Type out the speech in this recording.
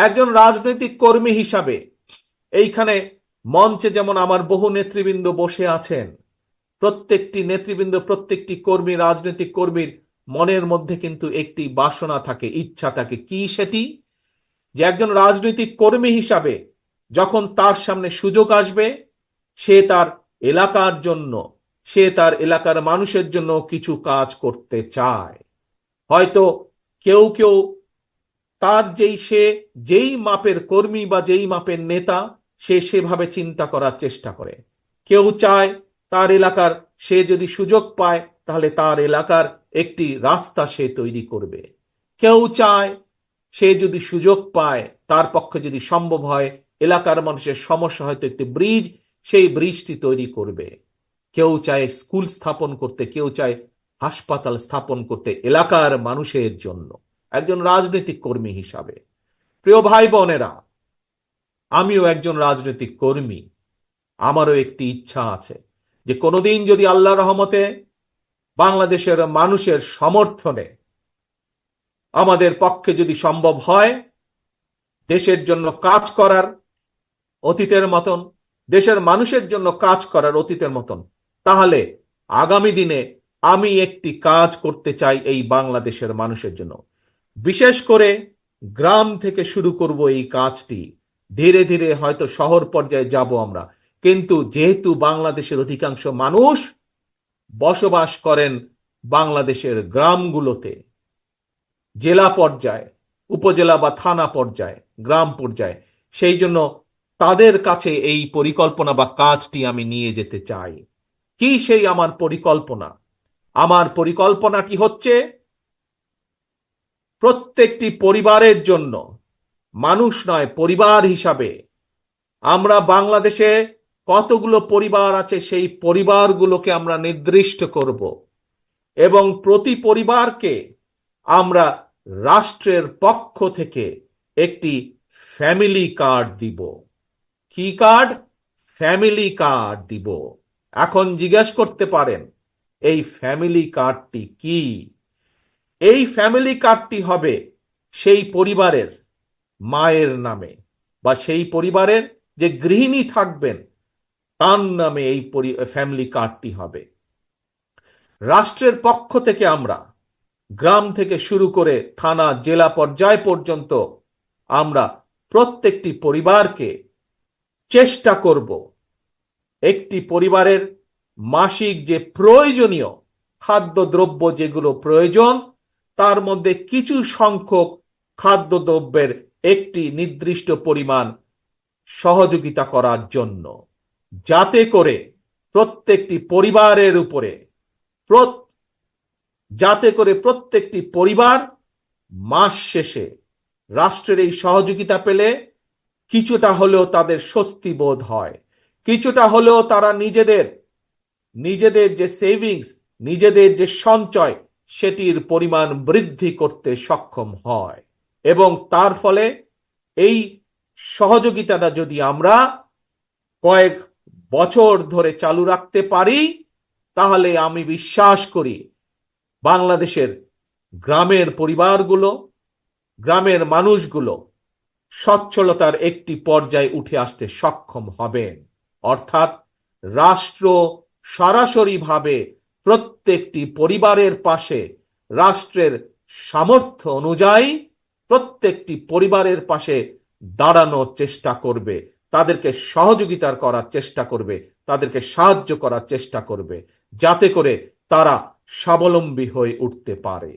একজন রাজনৈতিক কর্মী হিসাবে এইখানে মঞ্চে যেমন আমার বহু নেতৃবৃন্দ বসে আছেন, প্রত্যেকটি নেতৃবৃন্দ, প্রত্যেকটি কর্মী, রাজনৈতিক কর্মীর মনের মধ্যে কিন্তু একটি বাসনা থাকে, ইচ্ছা থাকে। কি সেটি? যে একজন রাজনৈতিক কর্মী হিসাবে যখন তার সামনে সুযোগ আসবে, সে তার এলাকার জন্য, সে তার এলাকার মানুষের জন্য কিছু কাজ করতে চায়। হয়তো কেউ কেউ তার যেই মাপের কর্মী বা যেই মাপের নেতা, সে সেভাবে চিন্তা করার চেষ্টা করে। কেউ চায় তার এলাকার, সে যদি সুযোগ পায় তাহলে তার এলাকার একটি রাস্তা সে তৈরি করবে। কেউ চায় সে যদি সুযোগ পায়, তার পক্ষে যদি সম্ভব হয়, এলাকার মানুষের সমস্যা হয়তো একটি ব্রিজ, সেই ব্রিজটি তৈরি করবে। কেউ চায় স্কুল স্থাপন করতে, কেউ চায় হাসপাতাল স্থাপন করতে এলাকার মানুষের জন্য। একজন রাজনৈতিক কর্মী হিসাবে, প্রিয় ভাই বোনেরা, আমিও একজন রাজনৈতিক কর্মী। আমারও একটি ইচ্ছা আছে যে কোনোদিন যদি আল্লাহর রহমতে বাংলাদেশের মানুষের সমর্থনে আমাদের পক্ষে যদি সম্ভব হয় দেশের জন্য কাজ করার অতীতের মতন, দেশের মানুষের জন্য কাজ করার অতীতের মতন, তাহলে আগামী দিনে আমি একটি কাজ করতে চাই এই বাংলাদেশের মানুষের জন্য। বিশেষ করে গ্রাম থেকে শুরু করব এই কাজটি। ধীরে ধীরে হয়তো শহর পর্যায়ে যাব আমরা, কিন্তু যেহেতু বাংলাদেশের অধিকাংশ মানুষ বসবাস করেন বাংলাদেশের গ্রামগুলোতে, জেলা পর্যায়ে, উপজেলা বা থানা পর্যায়ে, গ্রাম পর্যায়ে, সেই জন্য তাদের কাছে এই পরিকল্পনা বা কাজটি আমি নিয়ে যেতে চাই। কি সেই আমার পরিকল্পনা? আমার পরিকল্পনাটি হচ্ছে প্রত্যেকটি পরিবারের জন্য, মানুষ নয়, পরিবার হিসাবে আমরা বাংলাদেশে কতগুলো পরিবার আছে সেই পরিবারগুলোকে আমরা নির্দিষ্ট করব এবং প্রতি পরিবারকে আমরা রাষ্ট্রের পক্ষ থেকে একটি ফ্যামিলি কার্ড দিব। কি কার্ড? ফ্যামিলি কার্ড দিব। এখন জিজ্ঞেস করতে পারেন এই ফ্যামিলি কার্ডটি কি? এই ফ্যামিলি কার্ডটি হবে সেই পরিবারের মায়ের নামে, বা সেই পরিবারের যে গৃহিণী থাকবেন তার নামে এই ফ্যামিলি কার্ডটি হবে। রাষ্ট্রের পক্ষ থেকে আমরা গ্রাম থেকে শুরু করে থানা, জেলা পর্যায় পর্যন্ত আমরা প্রত্যেকটি পরিবারকে চেষ্টা করব একটি পরিবারের মাসিক যে প্রয়োজনীয় খাদ্যদ্রব্য যেগুলো প্রয়োজন, তার মধ্যে কিছু সংখ্যক খাদ্যদ্রব্যের একটি নির্দিষ্ট পরিমাণ সহযোগিতা করার জন্য, যাতে করে প্রত্যেকটি পরিবারের উপরে, যাতে করে প্রত্যেকটি পরিবার মাস শেষে রাষ্ট্রের এই সহযোগিতা পেলে কিছুটা হলেও তাদের স্বস্তি বোধ হয়, কিছুটা হলেও তারা নিজেদের যে সেভিংস, নিজেদের যে সঞ্চয়, সেটির পরিমাণ বৃদ্ধি করতে সক্ষম হয়। এবং তার ফলে এই সহযোগিতাটা যদি আমরা কয়েক বছর ধরে চালু রাখতে পারি, তাহলে আমি বিশ্বাস করি বাংলাদেশের গ্রামের পরিবারগুলো, গ্রামের মানুষগুলো সচ্ছলতার একটি পর্যায়ে উঠে আসতে সক্ষম হবেন। অর্থাৎ রাষ্ট্র সরাসরিভাবে প্রত্যেকটি পরিবারের পাশে, রাষ্ট্রের সামর্থ্য অনুযায়ী প্রত্যেকটি পরিবারের পাশে দাঁড়ানোর চেষ্টা করবে, তাদেরকে সহযোগিতা করার চেষ্টা করবে, তাদেরকে সাহায্য করার চেষ্টা করবে, যাতে করে তারা স্বাবলম্বী হয়ে উঠতে পারে।